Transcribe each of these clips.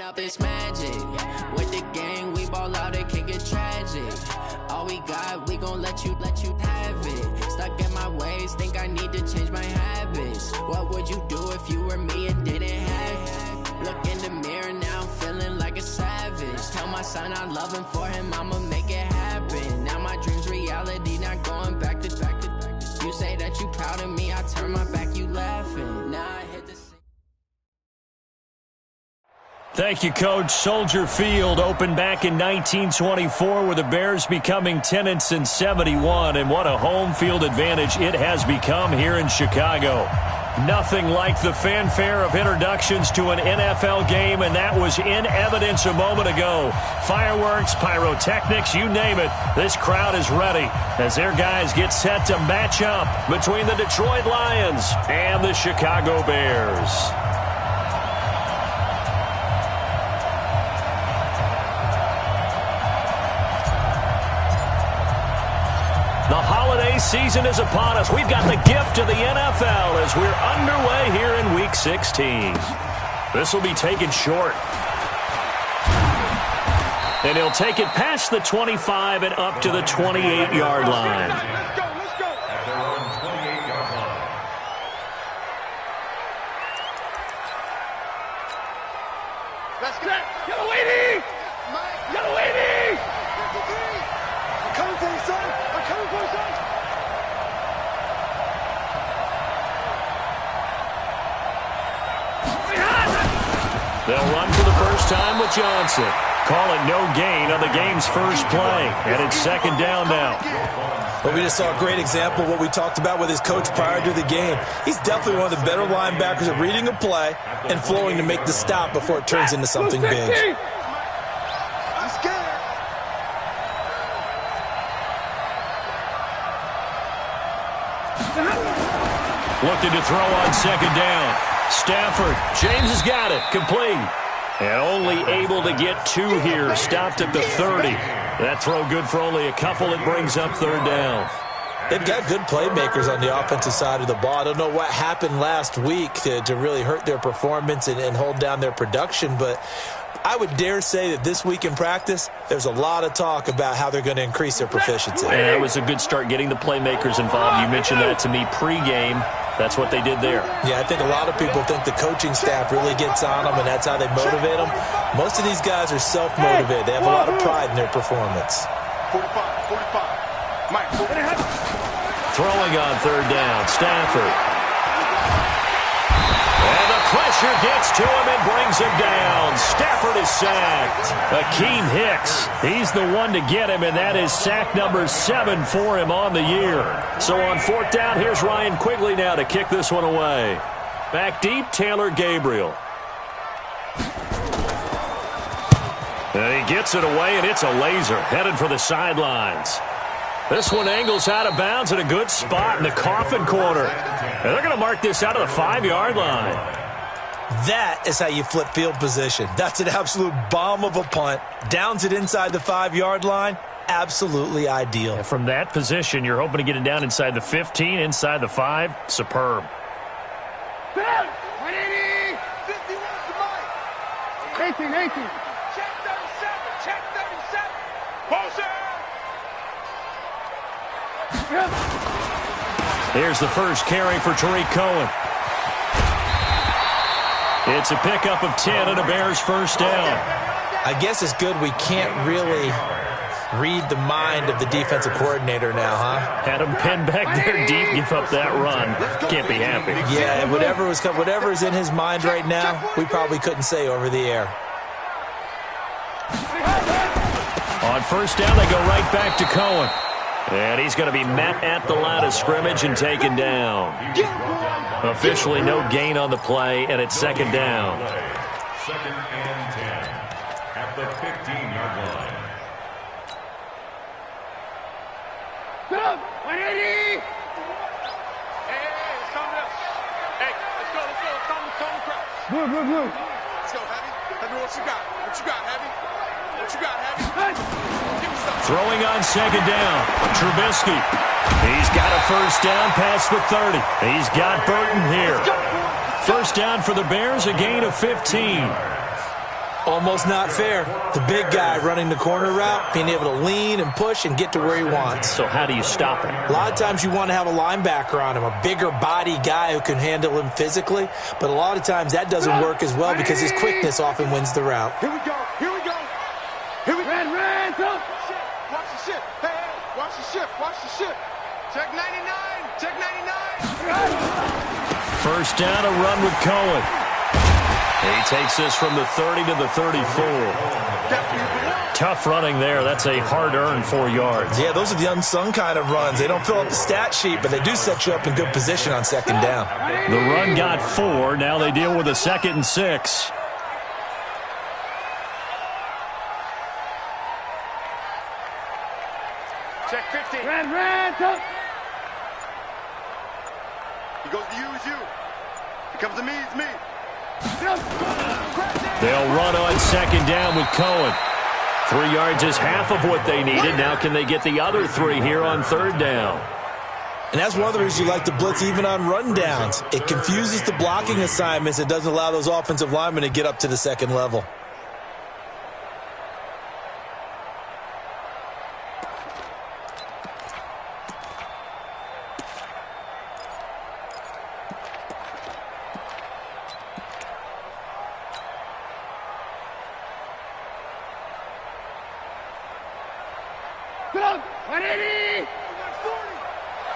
Up it's magic. With the gang, we ball out, it can get tragic. All we got, we gon' let you have it. Stuck in my ways, think I need to change my habits. What would you do if you were me and didn't have it? Look in the mirror now, I'm feeling like a savage. Tell my son I love him, for him I'ma make it happen. Now my dream's reality, not going back to. You say that you proud of me, I turn my back, you laughing. Now I hit the. Thank you, Coach. Soldier Field opened back in 1924 with the Bears becoming tenants in 71, and what a home field advantage it has become here in Chicago. Nothing like the fanfare of introductions to an NFL game, and that was in evidence a moment ago. Fireworks, pyrotechnics, you name it. This crowd is ready as their guys get set to match up between the Detroit Lions and the Chicago Bears. The holiday season is upon us. We've got the gift of the NFL as we're underway here in Week 16. This will be taken short. And he'll take it past the 25 and up to the 28-yard line. Let's go. At their own 28-yard line. Let's go. Yellow 80! Yellow 80! I'm coming for you, son. I'm coming for you, son. They'll run for the first time with Johnson. Call it no gain on the game's first play. And it's second down now. Well, we just saw a great example of what we talked about with his coach prior to the game. He's definitely one of the better linebackers at reading a play and flowing to make the stop before it turns into something big. Looking to throw on second down. Stafford. James has got it. Complete. And only able to get two here. Stopped at the 30. That throw good for only a couple. It brings up third down. They've got good playmakers on the offensive side of the ball. I don't know what happened last week to really hurt their performance and hold down their production, but I would dare say that this week in practice, there's a lot of talk about how they're going to increase their proficiency. And it was a good start getting the playmakers involved. You mentioned that to me pregame. That's what they did there. Yeah, I think a lot of people think the coaching staff really gets on them, and that's how they motivate them. Most of these guys are self-motivated. They have a lot of pride in their performance. 45. Mike. Throwing on third down, Stafford. And the pressure gets to him and brings him down. Stafford is sacked. Akeem Hicks, he's the one to get him, and that is sack number 7 for him on the year. So on fourth down, here's Ryan Quigley now to kick this one away. Back deep, Taylor Gabriel. And he gets it away, and it's a laser headed for the sidelines. This one angles out of bounds at a good spot in the coffin corner. And they're going to mark this out of the 5-yard line. That is how you flip field position. That's an absolute bomb of a punt. Downs it inside the 5-yard line. Absolutely ideal. And from that position, you're hoping to get it down inside the 15, inside the 5. Superb. 180! 51 to Mike. 18. Check 37. Motion! Here's the first carry for Tariq Cohen. It's a pickup of 10 and a Bears first down. I guess it's good we can't really read the mind of the defensive coordinator now, huh? Had him pinned back there deep, give up that run. Can't be happy. Yeah, whatever is in his mind right now, we probably couldn't say over the air. On first down, they go right back to Cohen. And he's going to be met at the line of scrimmage and taken down. Officially no gain on the play, and it's second down. Second and 10 at the 15-yard line. 180! Hey, it's coming up. Hey, let's go. Come crash. Blue. Let's go, Heavy. Heavy, what you got, Heavy? Give me something. Throwing on second down. Trubisky He's got a first down past the 30. He's got Burton here. First down for the Bears, a gain of 15. Almost not fair. The big guy running the corner route, being able to lean and push and get to where he wants. So how do you stop him? A lot of times you want to have a linebacker on him, a bigger body guy who can handle him physically. But a lot of times that doesn't work as well because his quickness often wins the route. Here we go. Here we go. Here we go. Red, go. Watch the ship. Hey, hey, watch the ship. Watch the ship. Check 99. Check 99. First down, a run with Cohen. He takes this from the 30 to the 34. Tough running there. That's a hard-earned 4 yards. Yeah, those are the unsung kind of runs. They don't fill up the stat sheet, but they do set you up in good position on second down. The run got 4. Now they deal with a 2nd and 6. Check 50. Red, go. He goes to you, it's you. He comes to me, it's me. They'll run on second down with Cohen. 3 yards is half of what they needed. Now can they get the other 3 here on third down? And that's one of the reasons you like to blitz even on run downs. It confuses the blocking assignments. It doesn't allow those offensive linemen to get up to the second level.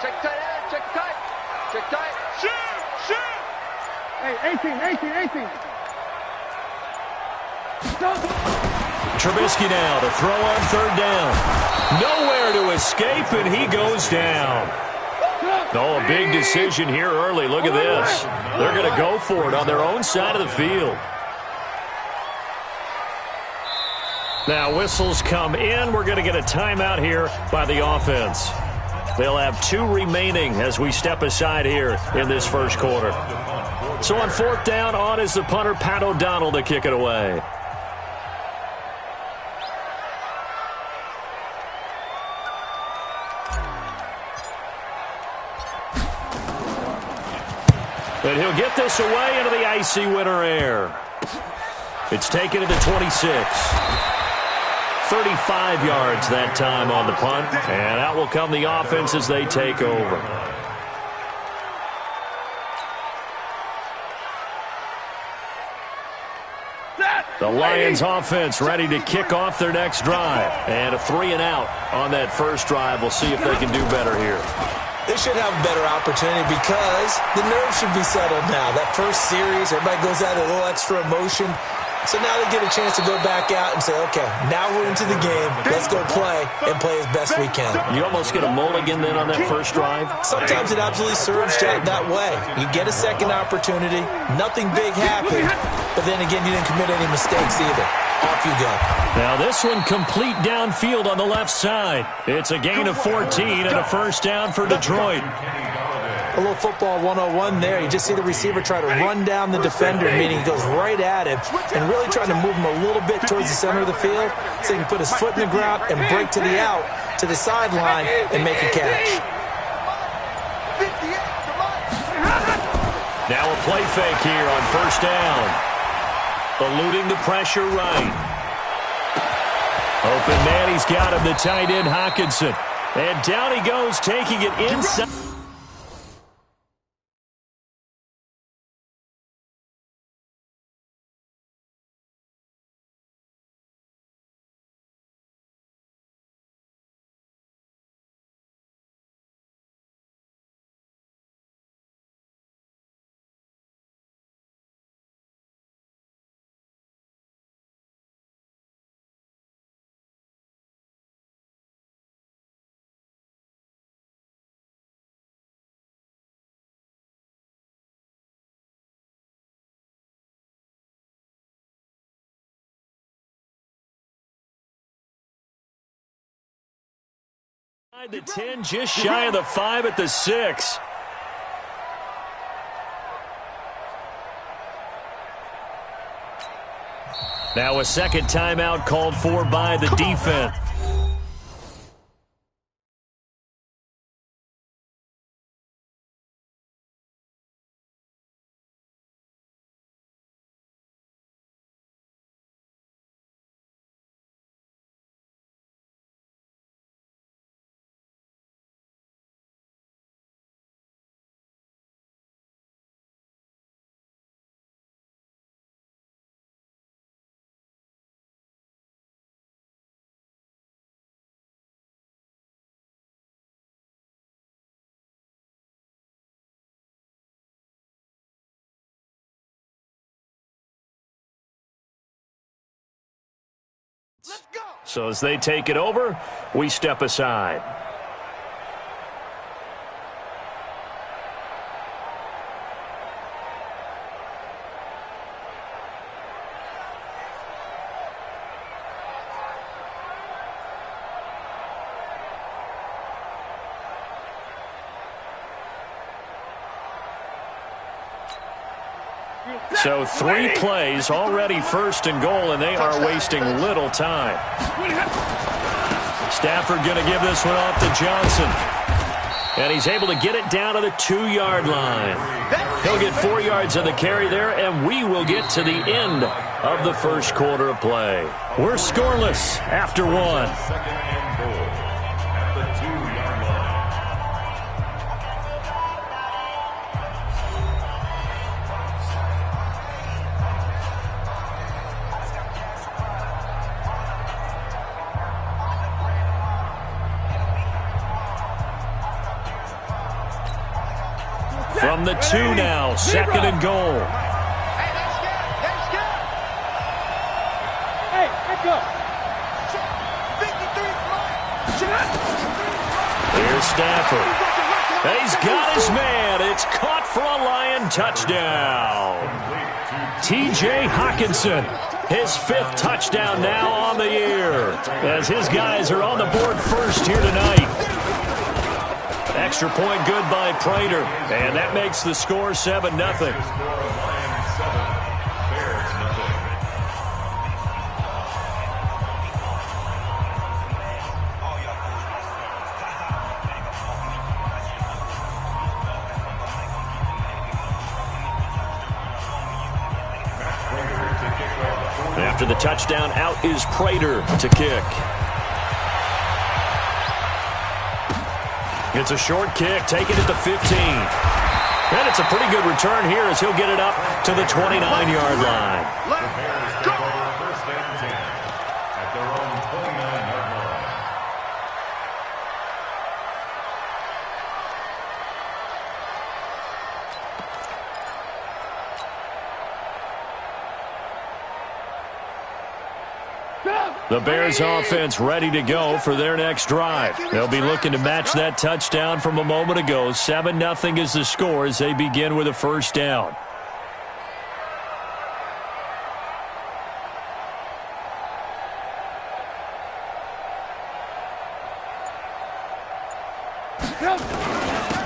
Check tight, check tight. Check tight. Shoot. Hey, 18. Trubisky now to throw on third down. Nowhere to escape, and he goes down. Oh, a big decision here early. Look at this. They're going to go for it on their own side of the field. Now whistles come in. We're going to get a timeout here by the offense. They'll have 2 remaining as we step aside here in this first quarter. So on fourth down, on is the punter, Pat O'Donnell, to kick it away. And he'll get this away into the icy winter air. It's taken to the 26. 35 yards that time on the punt. And out will come the offense as they take over. The Lions offense ready to kick off their next drive. And a 3 and out on that first drive. We'll see if they can do better here. They should have a better opportunity because the nerves should be settled now. That first series, everybody goes out with a little extra emotion. So now they get a chance to go back out and say, okay, now we're into the game. Let's go play and play as best we can. You almost get a mulligan then on that first drive? Sometimes it absolutely serves that way. You get a second opportunity. Nothing big happened. But then again, you didn't commit any mistakes either. Off you go. Now this one complete downfield on the left side. It's a gain of 14 and a first down for Detroit. A little football 101 there. You just see the receiver try to run down the defender, meaning he goes right at him and really trying to move him a little bit towards the center of the field so he can put his foot in the ground and break to the out, to the sideline, and make a catch. Now a play fake here on first down. Eluding the pressure right. Open man, he's got him, the tight end Hockenson. And down he goes, taking it inside. The 10, just shy of the 5 at the 6. Now a second timeout called for by the defense. So as they take it over, we step aside. So 3 plays, already 1st and goal, and they are wasting little time. Stafford going to give this one off to Johnson. And he's able to get it down to the 2-yard line. He'll get 4 yards of the carry there, and we will get to the end of the first quarter of play. We're scoreless after 1. 2nd and goal at the 2-yard line. From the 2 now, 2nd and goal. Hey, let's go. Here's Stafford. He's got his man. It's caught for a Lion touchdown. T.J. Hockenson, his 5th touchdown now on the year, as his guys are on the board first here tonight. Extra point good by Prater, and that makes the score 7-0. After the touchdown, out is Prater to kick. It's a short kick, taken at the 15. And it's a pretty good return here as he'll get it up to the 29-yard line. Bears take over 1st and 10 at their own 29-yard line. The Bears offense ready to go for their next drive. They'll be looking to match that touchdown from a moment ago. 7-0 is the score as they begin with a 1st down.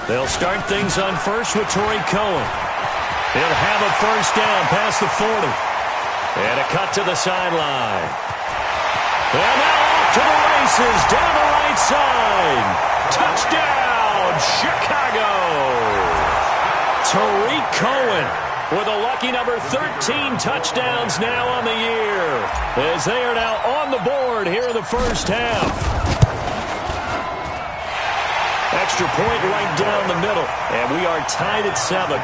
They'll start things on first with Torrey Cohen. He'll have a 1st down past the 40. And a cut to the sideline. And now off to the races, down the right side. Touchdown, Chicago. Tariq Cohen with a lucky number 13 touchdowns now on the year, as they are now on the board here in the 1st half. Extra point right down the middle, and we are tied at 7.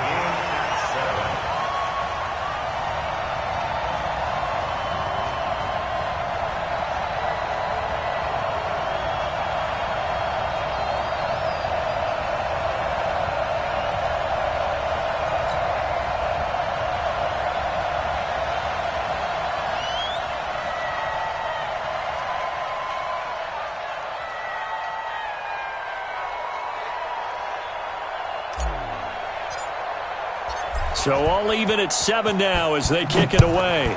So all even at 7 now as they kick it away.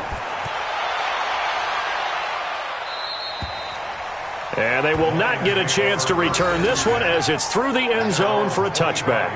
And they will not get a chance to return this one as it's through the end zone for a touchback.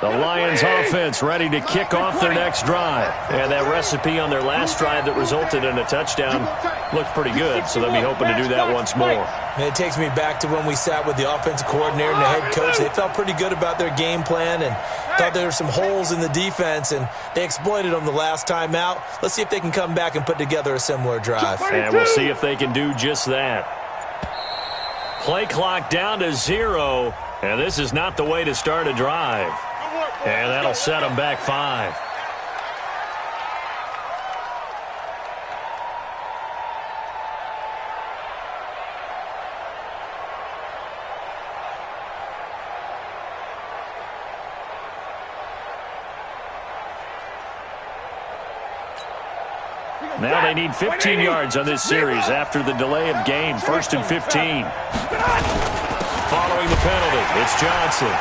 The Lions offense ready to kick off their next drive. And that recipe on their last drive that resulted in a touchdown looked pretty good, so they'll be hoping to do that once more. And it takes me back to when we sat with the offensive coordinator and the head coach. They felt pretty good about their game plan and thought there were some holes in the defense, and they exploited them the last time out. Let's see if they can come back and put together a similar drive. And we'll see if they can do just that. Play clock down to 0, and this is not the way to start a drive. And that'll set them back 5. Now they need 15 yards on this series after the delay of game. 1st and 15. Following the penalty, it's Johnson.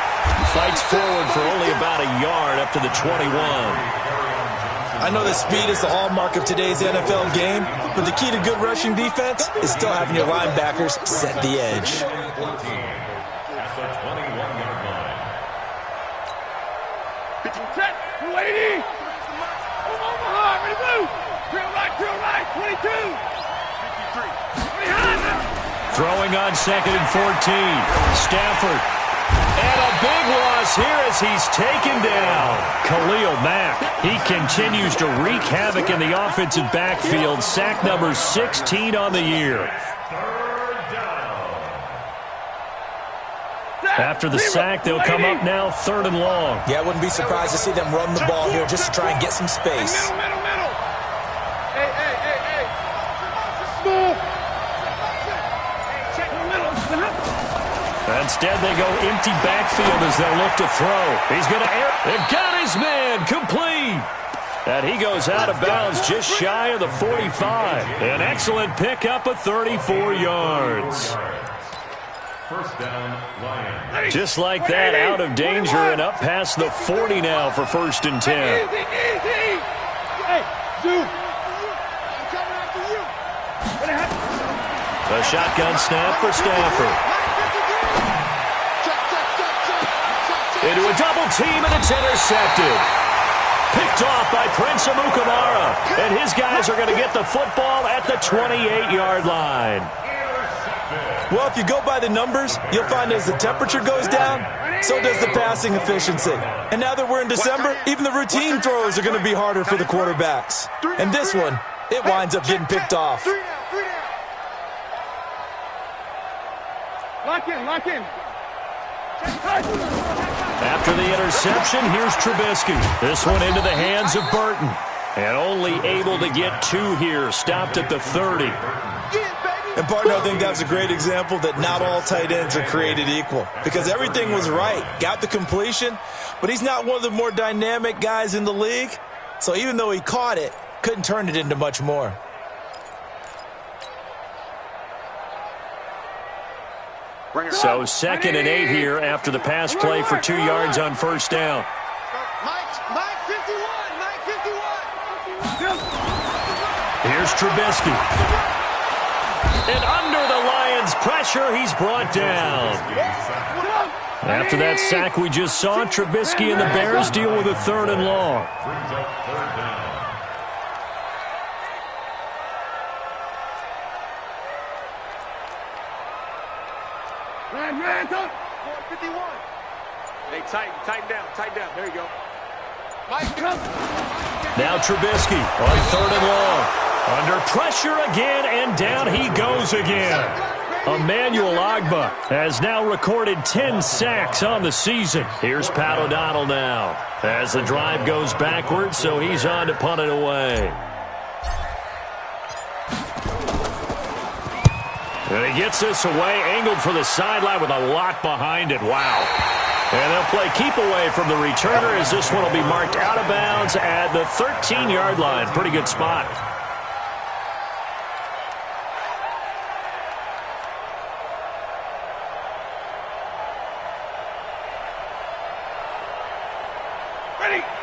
Fights forward for only about a yard up to the 21. I know that speed is the hallmark of today's NFL game, but the key to good rushing defense is still having your linebackers set the edge. At the 21-yard line. Set. 280. Omaha. Ready to move. Drill right. 22. 53. Throwing on 2nd and 14. Stafford. And a big loss here as he's taken down. Khalil Mack. He continues to wreak havoc in the offensive backfield. Sack number 16 on the year. After the sack, they'll come up now 3rd and long. Yeah, I wouldn't be surprised to see them run the ball here just to try and get some space. Middle. Small. Check the middle. Instead, they go empty backfield as they'll look to throw. He's going to air. They got his man complete. And he goes out of bounds just shy of the 45. An excellent pickup of 34 yards. First down, Lions. Just like that, out of danger and up past the 40 now for 1st and 10. Easy. Hey, Zoo. I'm coming after you. A shotgun snap for Stafford. Into a double team, and it's intercepted. Picked off by Prince Amukamara. And his guys are going to get the football at the 28-yard line. Well, if you go by the numbers, you'll find as the temperature goes down, so does the passing efficiency. And now that we're in December, even the routine throws are going to be harder for the quarterbacks. And this one, it winds up getting picked off. Lock in. After the interception, here's Trubisky. This one into the hands of Burton. And only able to get 2 here. Stopped at the 30. And, partner, I think that's a great example that not all tight ends are created equal. Because everything was right. Got the completion, but he's not one of the more dynamic guys in the league. So even though he caught it, couldn't turn it into much more. So 2nd and 8 here after the pass play for 2 yards on 1st down. Mike 51. Here's Trubisky. And under the Lions' pressure, he's brought down. After that sack we just saw, Trubisky and the Bears deal with a 3rd and long. Brings up 3rd down. Ryan, 51. Hey, tighten down. There you go. Mike, come. Now Trubisky on 3rd and long. Under pressure again, and down he goes again. Emmanuel Ogbah has now recorded 10 sacks on the season. Here's Pat O'Donnell now as the drive goes backwards, so he's on to punt it away. And he gets this away, angled for the sideline with a lot behind it. Wow. And they'll play keep away from the returner as this one will be marked out of bounds at the 13-yard line. Pretty good spot.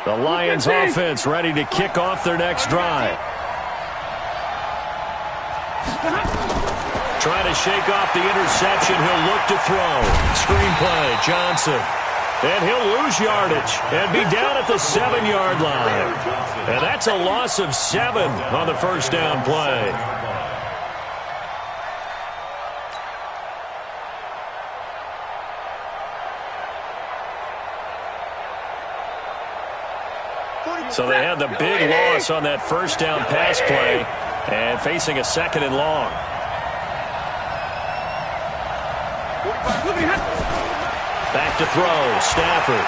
The Lions offense ready to kick off their next drive. Trying to shake off the interception. He'll look to throw. Screenplay, Johnson. And he'll lose yardage and be down at the 7-yard line. And that's a loss of 7 on the 1st down play. So they had the big loss on that 1st down pass play and facing a 2nd and long. Back to throw, Stafford.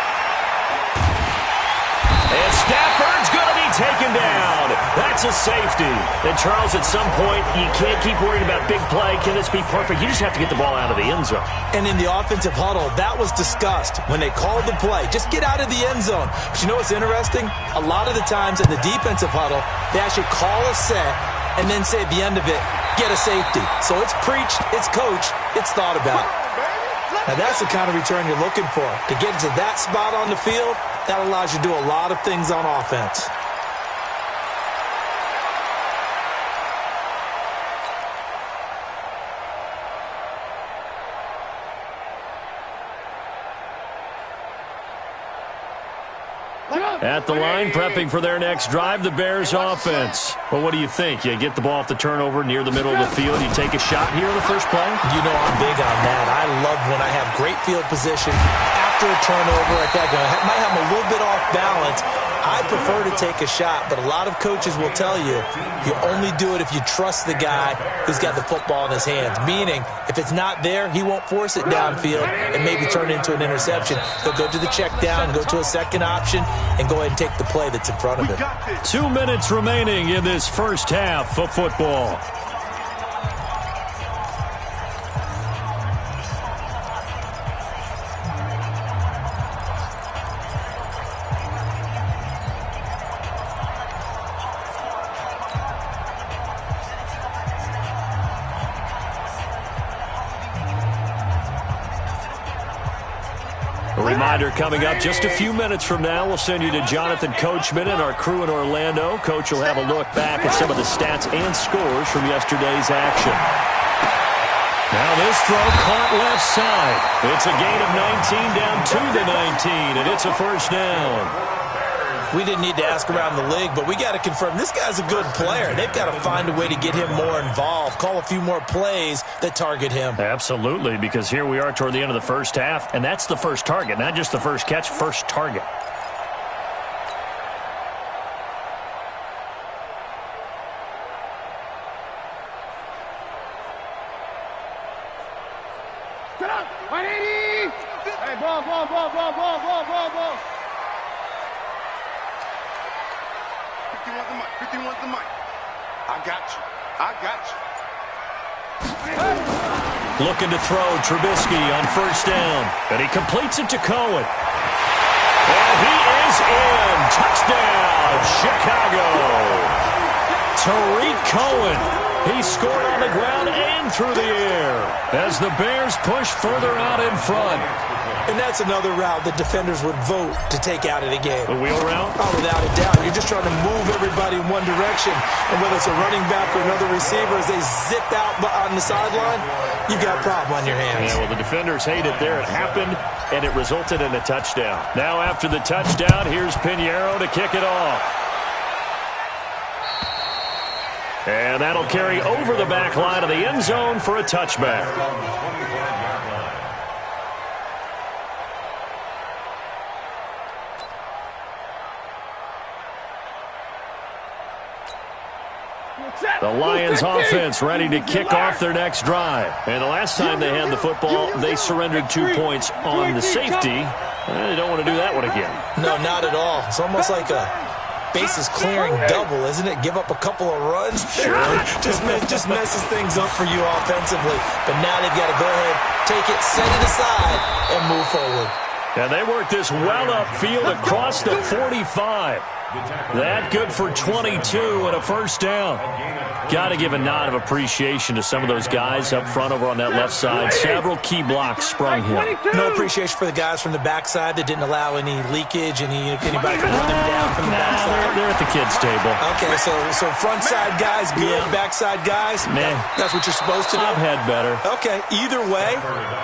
And Stafford's going to be taken down. That's a safety. And, Charles, at some point, you can't keep worrying about big play. Can this be perfect? You just have to get the ball out of the end zone. And in the offensive huddle, that was discussed when they called the play. Just get out of the end zone. But you know what's interesting? A lot of the times in the defensive huddle, they actually call a set and then say at the end of it, get a safety. So it's preached, it's coached, it's thought about. Now that's the kind of return you're looking for. To get to that spot on the field, that allows you to do a lot of things on offense. At the line, prepping for their next drive, the Bears offense. Well, what do you think? You get the ball off the turnover near the middle of the field. You take a shot here in the first play? You know I'm big on that. I love when I have great field position after a turnover like that. I might have a little bit off balance. I prefer to take a shot, but a lot of coaches will tell you, you only do it if you trust the guy who's got the football in his hands. Meaning, if it's not there, he won't force it downfield and maybe turn it into an interception. He'll go to the check down, go to a second option, and go ahead and take the play that's in front of him. 2 minutes remaining in this first half of football. A reminder coming up just a few minutes from now, we'll send you to Jonathan Coachman and our crew in Orlando. Coach will have a look back at some of the stats and scores from yesterday's action. Now this throw caught left side. It's a gain of 19 down to the 19, and it's a first down. We didn't need to ask around the league, but we got to confirm this guy's a good player. They've got to find a way to get him more involved, call a few more plays that target him. Absolutely, because here we are toward the end of the first half, and that's the first target, not just the first catch, first target. Get up! 180! Hey, ball. 51's the mic. I got you. Looking to throw Trubisky on first down, and he completes it to Cohen. And he is in. Touchdown, Chicago. Tariq Cohen. He scored on the ground and through the air as the Bears push further out in front. And that's another route that defenders would vote to take out of the game. The wheel route? Oh, without a doubt. You're just trying to move everybody in one direction. And whether it's a running back or another receiver, as they zip out on the sideline, you've got a problem on your hands. Yeah, well, the defenders hate it there. It happened, and it resulted in a touchdown. Now after the touchdown, here's Pinheiro to kick it off. And that'll carry over the back line of the end zone for a touchback. The Lions offense ready to kick off their next drive. And the last time they had the football, they surrendered 2 points on the safety. They don't want to do that one again. No, not at all. It's almost like a bases clearing double, isn't it? Give up a couple of runs. Sure. just messes things up for you offensively. But now they've got to go ahead, take it, set it aside, and move forward. And they work this well upfield across the 45. That good for 22 and a first down. Got to give a nod of appreciation to some of those guys up front over on that left side. Several key blocks sprung here. No appreciation for the guys from the backside that didn't allow any leakage, anybody to run them down from the backside. They're at the kids' table. Okay, so front side guys good, backside guys, nah. That's what you're supposed to do? I've had better. Okay, either way,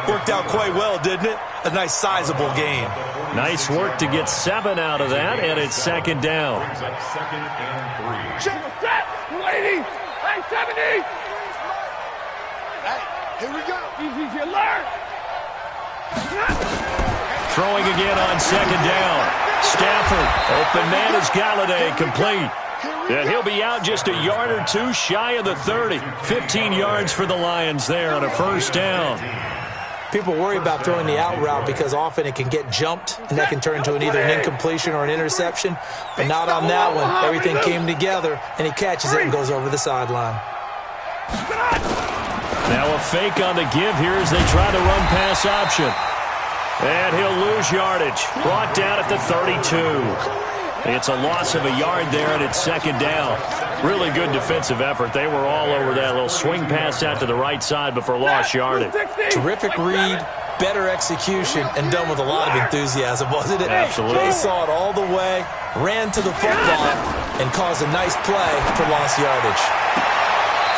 worked out quite well, didn't it? A nice sizable gain. Nice work to get 7 out of that, and it's second down. Second and 3. Set! 180! Hey, 70! Hey, here we go. Easy alert! Throwing again on second down. Stafford, open man is Galladay, complete. And he'll be out just a yard or two shy of the 30. 15 yards for the Lions there on a first down. People worry about throwing the out route because often it can get jumped, and that can turn into either an incompletion or an interception. But not on that one. Everything came together, and he catches it and goes over the sideline. Now a fake on the give here as they try the run-pass option. And he'll lose yardage. Brought down at the 32. It's a loss of a yard there, and it's second down. Really good defensive effort. They were all over that little swing pass out to the right side before lost yardage. Terrific read, better execution, and done with a lot of enthusiasm, wasn't it? Absolutely. They saw it all the way, ran to the football, and caused a nice play for lost yardage.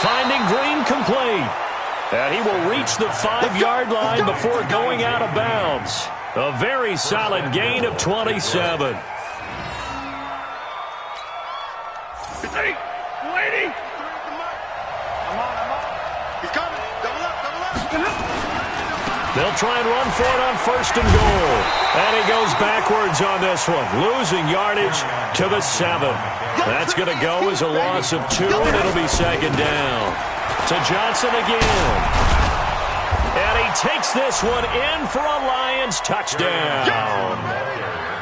Finding Green complete. And he will reach the 5-yard line before going out of bounds. A very solid gain of 27. Lady! Lady! He's coming. Double up, double up. They'll try and run for it on 1st and goal. And he goes backwards on this one, losing yardage to the 7. That's going to go as a loss of 2, and it'll be second down. To Johnson again. And he takes this one in for a Lions touchdown.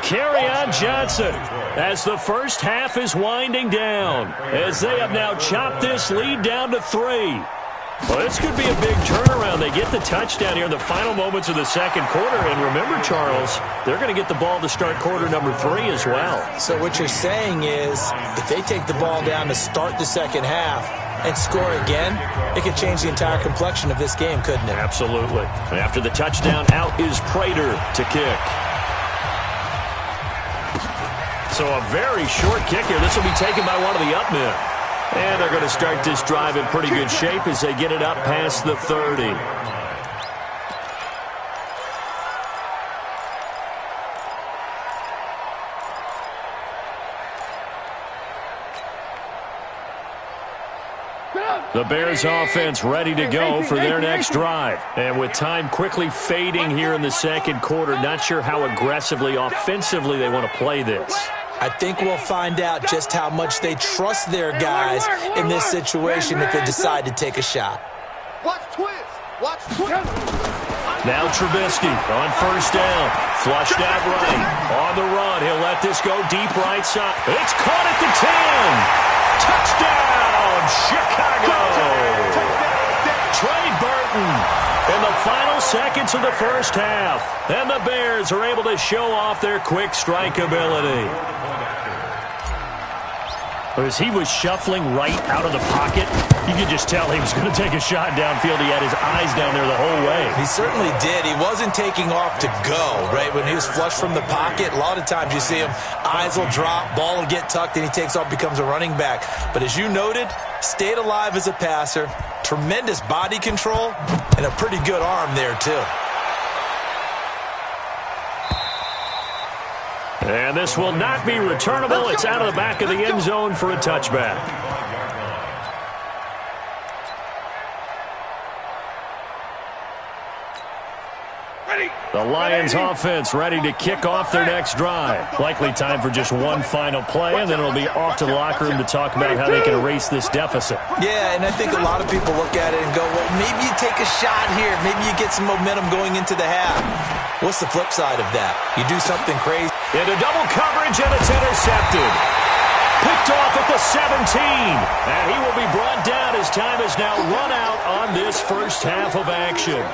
Kerryon Johnson as the first half is winding down, as they have now chopped this lead down to 3. Well, this could be a big turnaround. They get the touchdown here in the final moments of the second quarter. And remember, Charles, they're going to get the ball to start quarter number 3 as well. So what you're saying is if they take the ball down to start the second half and score again, it could change the entire complexion of this game, couldn't it? Absolutely. And after the touchdown, out is Prater to kick. So a very short kick here. This will be taken by one of the up men. And they're going to start this drive in pretty good shape as they get it up past the 30. The Bears offense ready to go for their next drive. And with time quickly fading here in the second quarter, not sure how aggressively, offensively they want to play this. I think we'll find out just how much they trust their guys in this situation if they decide to take a shot. Watch twist. Watch twist. Now Trubisky on 1st down. Flushed out right. On the run. He'll let this go deep right side. It's caught at the 10. Touchdown, Chicago. Trey Burton in the final seconds of the first half. And the Bears are able to show off their quick strike ability. As he was shuffling right out of the pocket, you could just tell he was going to take a shot downfield. He had his eyes down there the whole way. He certainly did. He wasn't taking off to go, right? When he was flush from the pocket, a lot of times you see him, eyes will drop, ball will get tucked, and he takes off, becomes a running back. But as you noted, stayed alive as a passer, tremendous body control, and a pretty good arm there, too. And this will not be returnable. It's out of the back of the end zone for a touchback. The Lions offense ready to kick off their next drive. Likely time for just one final play, and then it'll be off to the locker room to talk about how they can erase this deficit. Yeah, and I think a lot of people look at it and go, well, maybe you take a shot here. Maybe you get some momentum going into the half. What's the flip side of that? You do something crazy. Into double coverage, and it's intercepted. Picked off at the 17. And he will be brought down as time is now run out on this first half of action.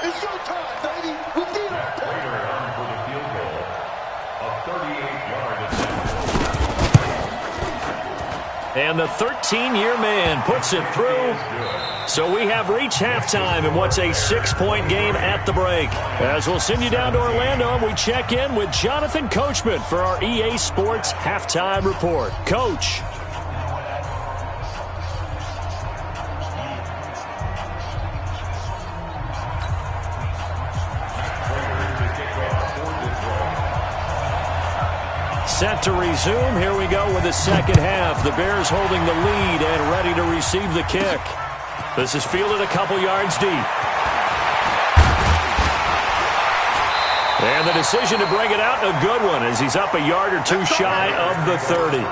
It's your time, baby. We did it. Prater on for the field goal. A 38-yard attempt. And the 13-year man puts it through. So we have reached halftime in what's a 6-point game at the break. As we'll send you down to Orlando, and we check in with Jonathan Coachman for our EA Sports Halftime Report. Coach. Set to resume. Here we go with the second half. The Bears holding the lead and ready to receive the kick. This is fielded a couple yards deep. And the decision to bring it out, a good one, as he's up a yard or two shy of the 30.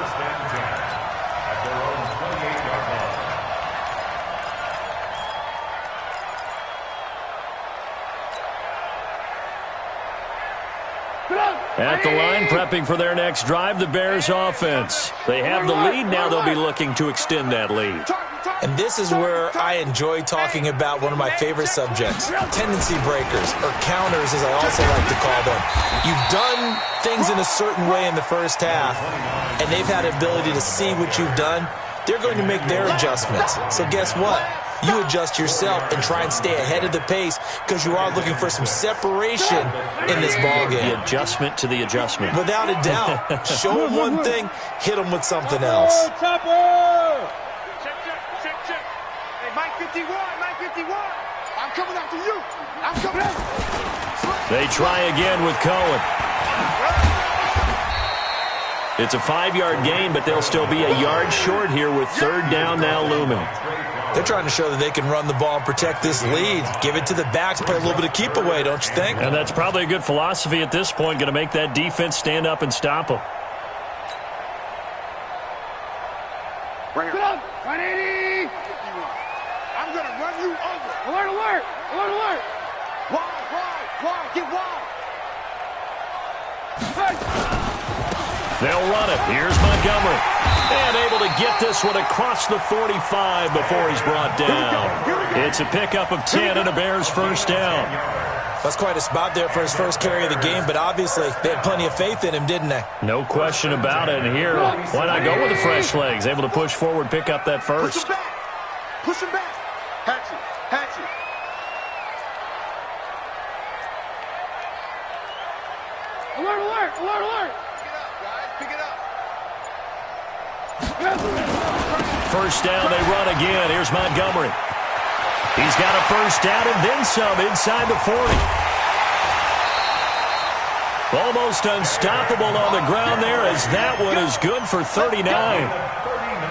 At the line, prepping for their next drive, the Bears offense. They have the lead. Now they'll be looking to extend that lead. And this is where I enjoy talking about one of my favorite subjects, tendency breakers, or counters as I also like to call them. You've done things in a certain way in the first half, and they've had the ability to see what you've done. They're going to make their adjustments. So guess what? You adjust yourself and try and stay ahead of the pace because you are looking for some separation in this ballgame. The adjustment to the adjustment. Without a doubt. Show them one thing, hit them with something else. Check. Hey, Mike 51, Mike 51. I'm coming after you. I'm coming after you. They try again with Cohen. It's a 5-yard gain, but they'll still be a yard short here with third down now looming. They're trying to show that they can run the ball and protect this lead. Give it to the backs, play a little bit of keep away, don't you think? And that's probably a good philosophy at this point, going to make that defense stand up and stop them. Right here. 180. I'm going to run you over. Alert. Wide. Get wide. They'll run it. Here's Montgomery. And able to get this one across the 45 before he's brought down. It's a pickup of 10 and a Bears first down. That's quite a spot there for his first carry of the game, but obviously they had plenty of faith in him, didn't they? No question about it. And here, why not go with the fresh legs? Able to push forward, pick up that first. Push him back. Hatchet. Alert. Pick it up. First down, they run again. Here's Montgomery. He's got a first down and then some inside the 40. Almost unstoppable on the ground there as that one is good for 39.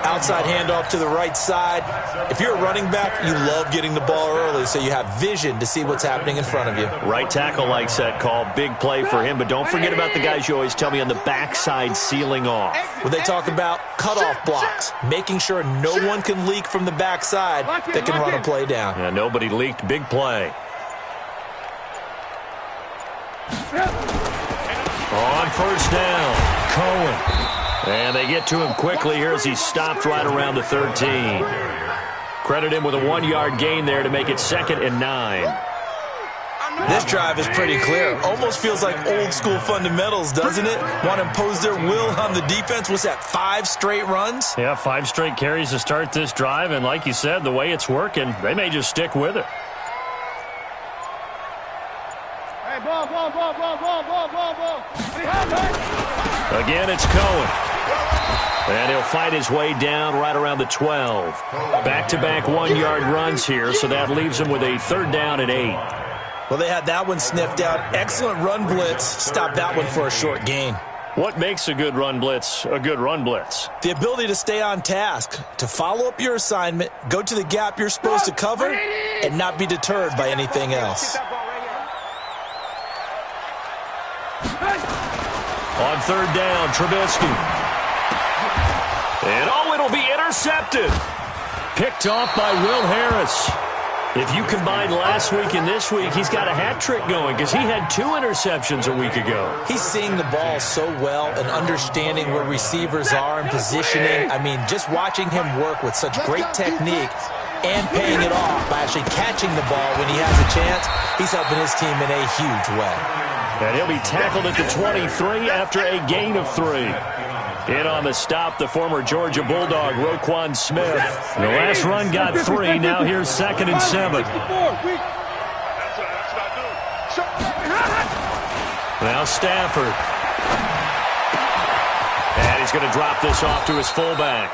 Outside handoff to the right side. If you're a running back, you love getting the ball early so you have vision to see what's happening in front of you. Right tackle likes that call. Big play for him, but don't forget about the guys you always tell me on the backside sealing off. When they talk about cutoff blocks, making sure no one can leak from the backside that can run a play down. Yeah, nobody leaked. Big play. On first down, Cohen. And they get to him quickly here as he stopped right around the 13. Credit him with a 1-yard gain there to make it 2nd and 9. This drive is pretty clear. Almost feels like old school fundamentals, doesn't it? Want to impose their will on the defense. What's that, 5 straight runs? Yeah, 5 straight carries to start this drive. And like you said, the way it's working, they may just stick with it. Hey, ball. Again, it's Cohen. And he'll fight his way down right around the 12. Back-to-back 1-yard runs here, so that leaves him with a 3rd down and 8. Well, they had that one sniffed out. Excellent run blitz. Stop that one for a short gain. What makes a good run blitz a good run blitz? The ability to stay on task, to follow up your assignment, go to the gap you're supposed to cover, and not be deterred by anything else. On 3rd down, Trubisky. And it'll be intercepted. Picked off by Will Harris. If you combine last week and this week, he's got a hat trick going because he had 2 interceptions a week ago. He's seeing the ball so well and understanding where receivers are and positioning. I mean, just watching him work with such great technique and paying it off by actually catching the ball when he has a chance, he's helping his team in a huge way. And he'll be tackled at the 23 after a gain of 3. In on the stop, the former Georgia Bulldog, Roquan Smith. The last run got 3. Now here's 2nd and 7. Now Stafford. And he's going to drop this off to his fullback.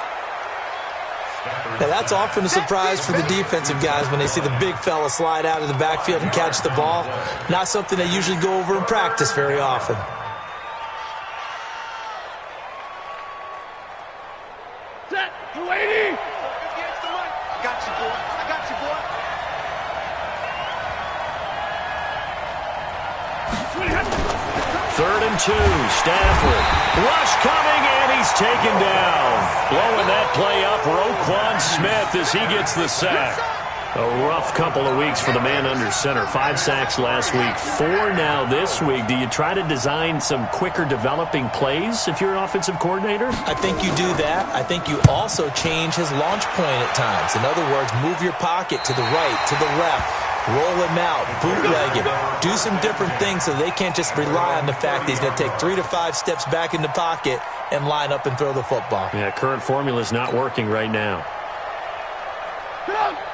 Now, that's often a surprise for the defensive guys when they see the big fella slide out of the backfield and catch the ball. Not something they usually go over in practice very often. Set. 280. I got you, boy. 3rd and 2, Stafford. Rush coming, and he's taken down. Blowing that play up, Roquan Smith as he gets the sack. A rough couple of weeks for the man under center. 5 sacks last week, 4 now this week. Do you try to design some quicker developing plays if you're an offensive coordinator? I think you do that. I think you also change his launch point at times. In other words, move your pocket to the right, to the left, roll him out, bootleg him. Do some different things so they can't just rely on the fact that he's going to take 3 to 5 steps back in the pocket and line up and throw the football. Yeah, current formula is not working right now.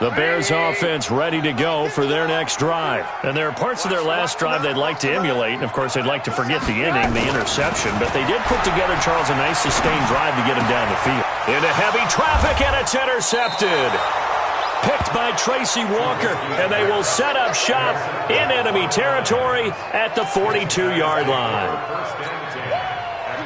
The Bears offense ready to go for their next drive. And there are parts of their last drive they'd like to emulate. And, of course, they'd like to forget the inning, the interception. But they did put together, Charles, a nice sustained drive to get him down the field. Into heavy traffic, and it's intercepted. Picked by Tracy Walker, and they will set up shop in enemy territory at the 42-yard line.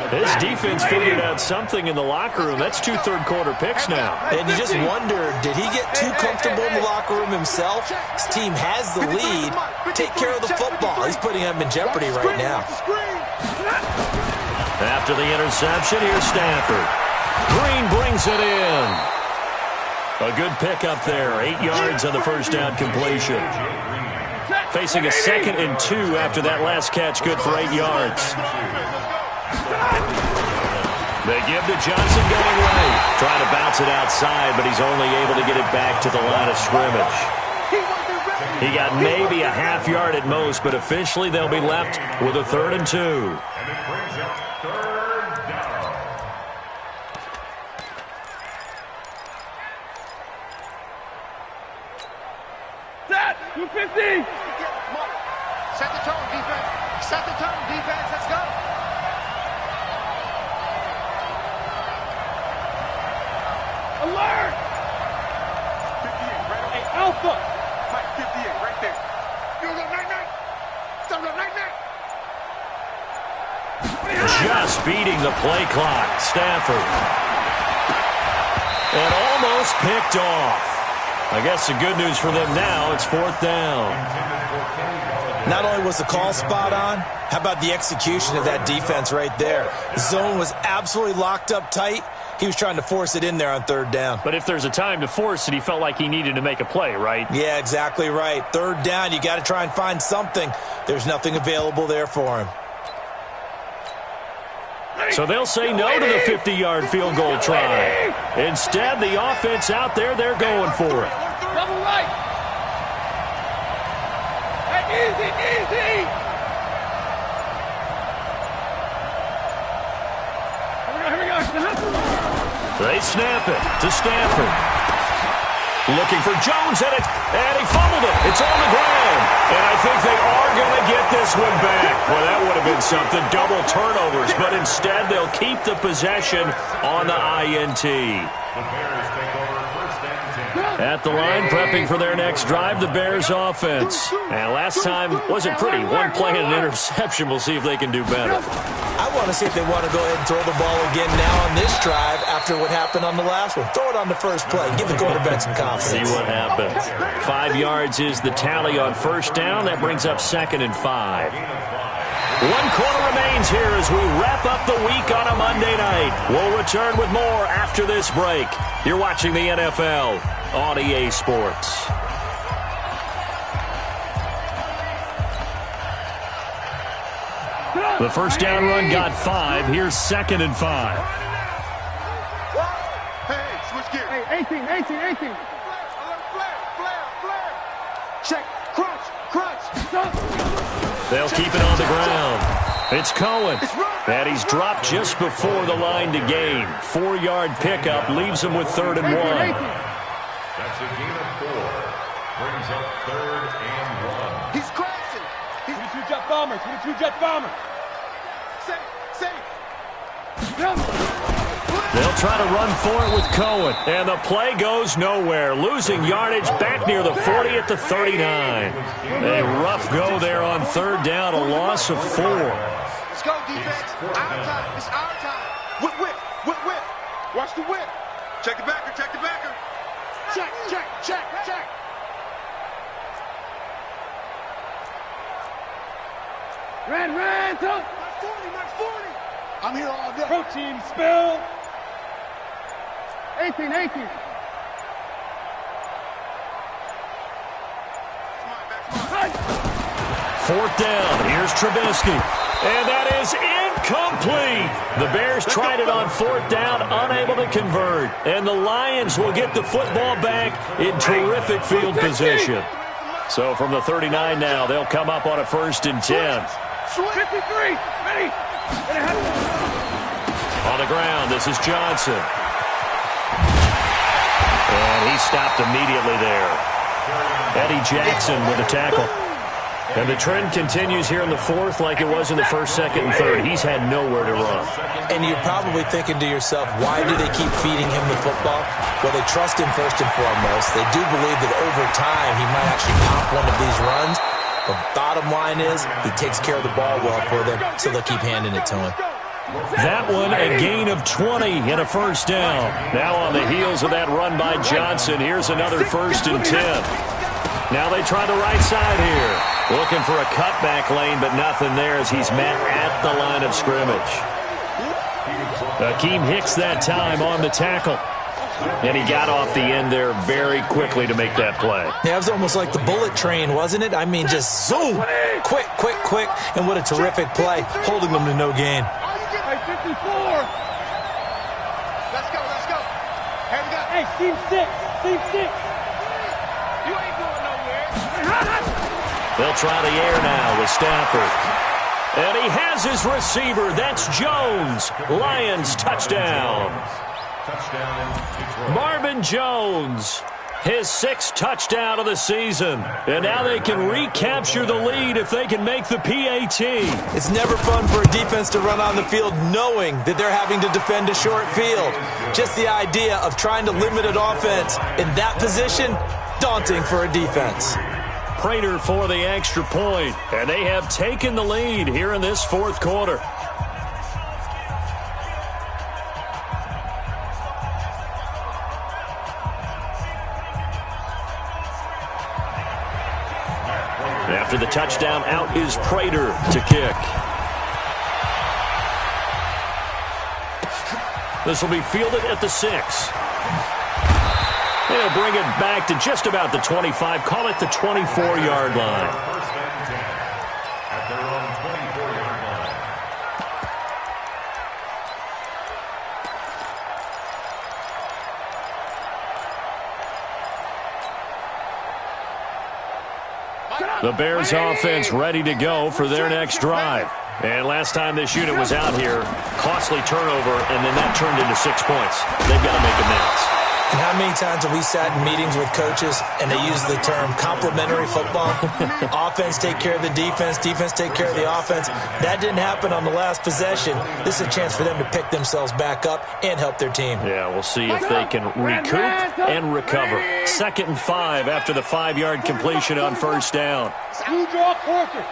This defense figured out something in the locker room. That's 2 third-quarter picks now. And you just wonder, did he get too comfortable in the locker room himself? His team has the lead. Take care of the football. He's putting them in jeopardy right now. After the interception, here's Stafford. Green brings it in. A good pickup there. 8 yards on the first down completion. Facing a 2nd and 2 after that last catch. Good for 8 yards. They give to Johnson going right. Trying to bounce it outside, but he's only able to get it back to the line of scrimmage. He got maybe a half yard at most, but officially they'll be left with a 3rd and 2. And it brings up 3rd down. Set! 250! Set the tone, defense. Set the tone, defense. Let's go. Alert! 58, right away. Hey, Alpha! Mike, 58, right there. You go, night-night. Go, night-night. Just beating the play clock. Stafford. And almost picked off. I guess the good news for them now, it's 4th down. Not only was the call spot on, how about the execution of that defense right there? The zone was absolutely locked up tight. He was trying to force it in there on 3rd down. But if there's a time to force it, he felt like he needed to make a play, right? Yeah, exactly right. 3rd down, you got to try and find something. There's nothing available there for him. So they'll say no to the 50-yard field goal try. Instead, the offense out there, they're going for it. Double right! Hey, easy! Here we go. They snap it to Stafford. Looking for Jones at it, and he fumbled it. It's on the ground. And I think they are going to get this one back. Well, that would have been something. Double turnovers, but instead they'll keep the possession on the INT. The Bears take over 1st and 10. At the line, prepping for their next drive, the Bears offense. And last time wasn't pretty. One play and an interception. We'll see if they can do better. I want to see if they want to go ahead and throw the ball again now on this drive after what happened on the last one. Throw it on the first play. Give the quarterback some confidence. See what happens. 5 yards is the tally on 1st down. That brings up 2nd and 5. 1 quarter remains here as we wrap up the week on a Monday night. We'll return with more after this break. You're watching the NFL on EA Sports. The first down run got 5. Here's 2nd and 5. Hey, switch gear. Hey, 18. Flare. Check. Crunch. They'll keep it on the ground. It's Cohen. And he's dropped just before the line to gain. 4-yard pickup leaves him with 3rd and 1. That's a gain of 4. Brings up 3rd and 1. He's crossing. 22 jet bombers. Safe. They'll try to run for it with Cohen. And the play goes nowhere. Losing yardage back near the 40 at the 39. A rough go there on 3rd down, a loss of 4. Let's go, defense. Our time. It's our time. Whip. Watch the whip. Check the backer. Check. Ran, talk. My 40. I'm here all day. Protein spill. 18. 4th down. Here's Trubisky. And that is incomplete. The Bears tried it on 4th down, unable to convert. And the Lions will get the football back in terrific field position. So from the 39 now, they'll come up on a 1st and 10. 53, ready. On the ground, this is Johnson. And he stopped immediately there. Eddie Jackson with a tackle. And the trend continues here in the 4th like it was in the 1st, 2nd, and 3rd. He's had nowhere to run. And you're probably thinking to yourself, why do they keep feeding him the football? Well, they trust him first and foremost. They do believe that over time he might actually pop one of these runs. But bottom line is he takes care of the ball well for them, so they'll keep handing it to him. That one, a gain of 20 and a 1st down. Now on the heels of that run by Johnson, here's another 1st and 10. Now they try the right side here. Looking for a cutback lane, but nothing there as he's met at the line of scrimmage. Akeem Hicks that time on the tackle. And he got off the end there very quickly to make that play. Yeah, it was almost like the bullet train, wasn't it? I mean, just zoom, quick, quick, quick. And what a terrific play, holding them to no gain. Hey, 54. Let's go, let's go. Here we go. Hey, team 6, team 6. You ain't going nowhere. They'll try the air now with Stafford. And he has his receiver. That's Jones. Lions touchdown. Marvin Jones, his 6th touchdown of the season. And now they can recapture the lead if they can make the PAT. It's never fun for a defense to run on the field knowing that they're having to defend a short field. Just the idea of trying to limit an offense in that position, daunting for a defense. Prater for the extra point, and they have taken the lead here in this 4th quarter. After the touchdown, out is Prater to kick. This will be fielded at the 6. They'll bring it back to just about the 25, call it the 24-yard line. First and 10 at their own 24-yard line. The Bears offense ready to go for their next drive. And last time this unit was out here, costly turnover, and then that turned into 6 points. They've got to make amends. And how many times have we sat in meetings with coaches and they use the term complementary football? Offense take care of the defense, defense take care of the offense. That didn't happen on the last possession. This is a chance for them to pick themselves back up and help their team. Yeah, we'll see if they can recoup and recover. 2nd and 5 after the 5-yard completion on 1st down. You draw closer.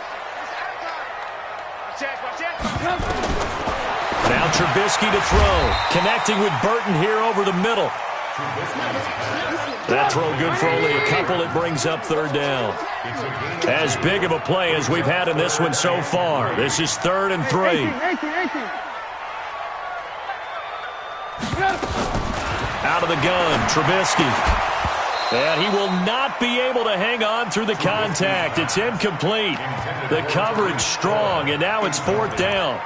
Now Trubisky to throw. Connecting with Burton here over the middle. That throw good for only a couple. It brings up 3rd down. As big of a play as we've had in this one so far. This is 3rd and 3. Out of the gun, Trubisky. And he will not be able to hang on through the contact. It's incomplete. The coverage strong, and now it's 4th down.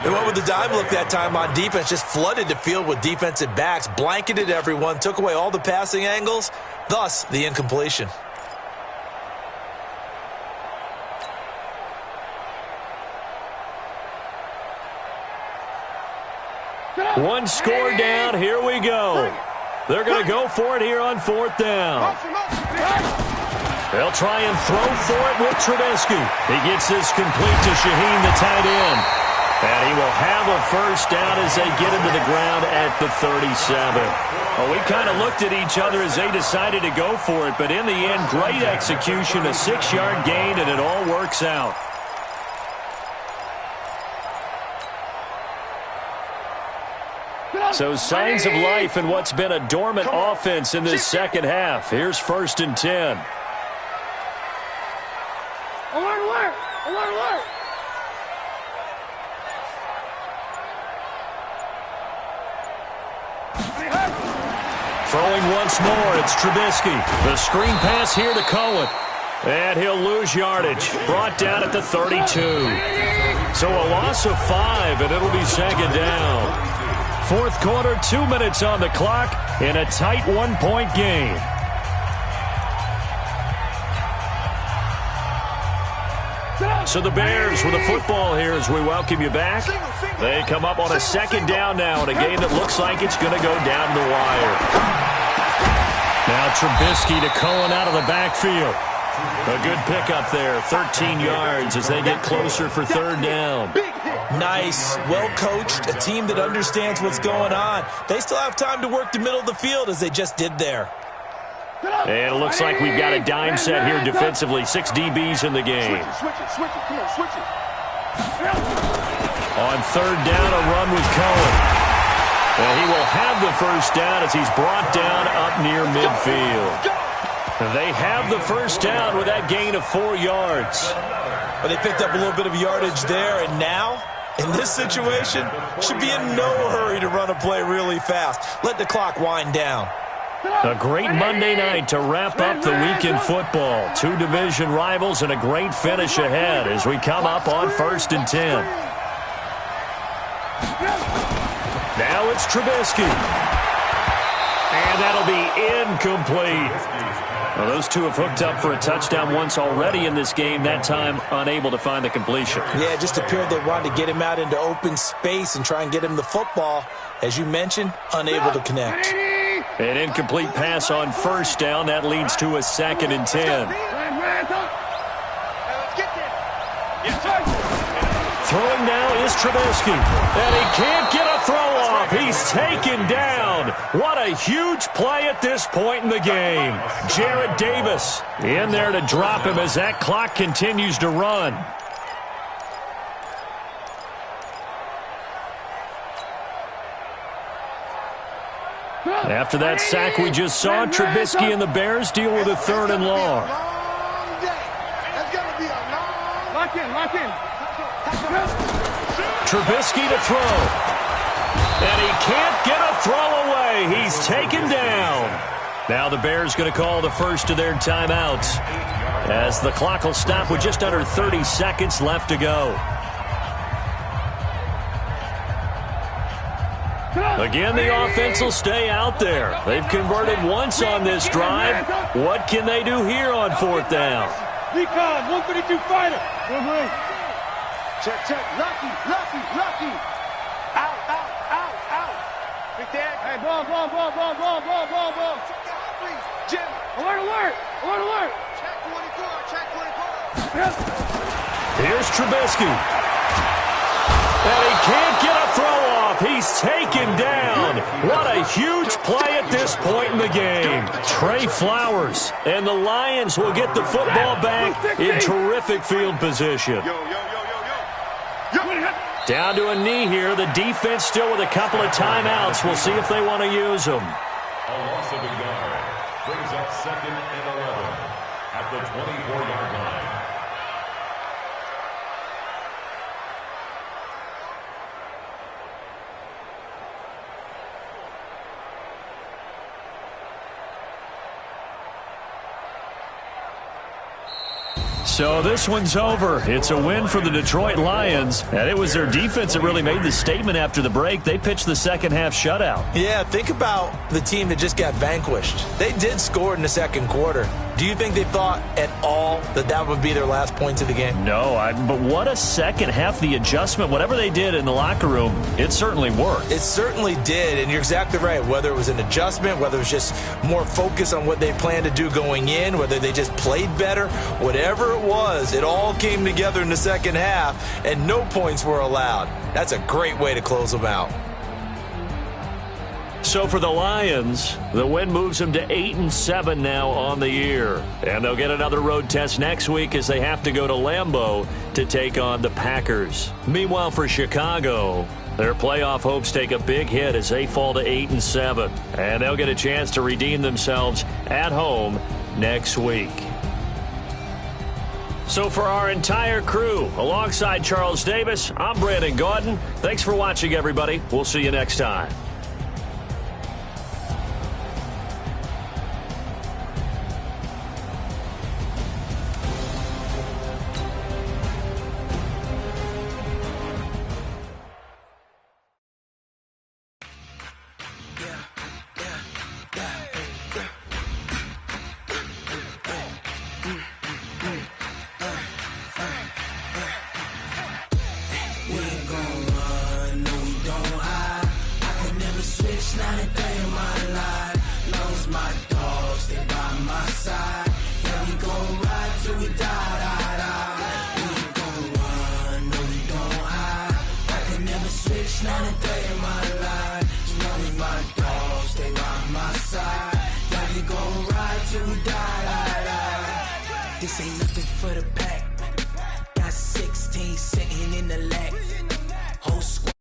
They went with the dime look that time on defense, just flooded the field with defensive backs, blanketed everyone, took away all the passing angles, thus the incompletion. One score down, here we go. They're going to go for it here on 4th down. They'll try and throw for it with Trubisky. He gets this complete to Shaheen, the tight end. And he will have a 1st down as they get him to the ground at the 37. Well, we kind of looked at each other as they decided to go for it, but in the end, great execution, a 6-yard gain, and it all works out. So signs of life in what's been a dormant offense in this 2nd half. Here's 1st and 10. Alert, alert! Alert, alert! Throwing once more, it's Trubisky. The screen pass here to Cohen. And he'll lose yardage. Brought down at the 32. So a loss of 5, and it'll be second down. Fourth quarter, 2 minutes on the clock in a tight one-point game. So the Bears with the football here as we welcome you back. They come up on a second down now in a game that looks like it's going to go down the wire. Now Trubisky to Cohen out of the backfield. A good pickup there, 13 yards as they get closer for third down. Nice, well-coached, a team that understands what's going on. They still have time to work the middle of the field as they just did there. And it looks like we've got a dime set here defensively. 6 DBs in the game. Switch it, come on, switch it. On third down, a run with Cohen. Well, he will have the first down as he's brought down up near midfield. They have the first down with that gain of 4 yards. But they picked up a little bit of yardage there, and now, in this situation, should be in no hurry to run a play really fast. Let the clock wind down. A great Monday night to wrap up the weekend football. 2 division rivals and a great finish ahead as we come up on 1st and 10. Now it's Trubisky. And that'll be incomplete. Well, those two have hooked up for a touchdown once already in this game, that time unable to find the completion. Yeah, it just appeared they wanted to get him out into open space and try and get him the football. As you mentioned, unable to connect. An incomplete pass on first down. That leads to a 2nd and 10. Throwing now is Trubisky. And he can't get a throw off. He's taken down. What a huge play at this point in the game. Jarrett Davis in there to drop him as that clock continues to run. After that sack we just saw, Trubisky and the Bears deal with a 3rd and long. Lock in. Trubisky to throw. And he can't get a throw away. He's taken down. Now the Bears going to call the first of their timeouts as the clock will stop with just under 30 seconds left to go. Again, the offense will stay out there. They've converted once on this drive. What can they do here on 4th down? Recon, 132 fighter. Check. Lucky. Out. Big Dad. Hey, ball. Jim. Alert. Check 24. Here's Trubisky. And he can't get a throw off. He's taken down. What a huge play at this point in the game. Trey Flowers. And the Lions will get the football back in terrific field position. Down to a knee here. The defense still with a couple of timeouts. We'll see if they want to use them. A loss of a yard brings up 2nd and 11 at the 24-yard line. So this one's over. It's a win for the Detroit Lions, and it was their defense that really made the statement after the break. They pitched the second half shutout. Yeah, think about the team that just got vanquished. They did score in the 2nd quarter. Do you think they thought at all that that would be their last points of the game? No, but what a second half. The adjustment, whatever they did in the locker room, it certainly worked. It certainly did, and you're exactly right. Whether it was an adjustment, whether it was just more focus on what they planned to do going in, whether they just played better, whatever it was, it all came together in the second half, and no points were allowed. That's a great way to close them out. So for the Lions, the win moves them to 8-7 now on the year. And they'll get another road test next week as they have to go to Lambeau to take on the Packers. Meanwhile, for Chicago, their playoff hopes take a big hit as they fall to 8-7. And they'll get a chance to redeem themselves at home next week. So for our entire crew, alongside Charles Davis, I'm Brandon Gaudin. Thanks for watching, everybody. We'll see you next time. side. Yeah, we gon' ride till we die, die, die. We ain't gon' run, no, we don't hide. I can never switch, not a day in my life. You know we my dogs, they by my side. Yeah, we gon' ride till we die, die, die. This ain't nothing for the pack. Got 16 sitting in the lap. Whole squad.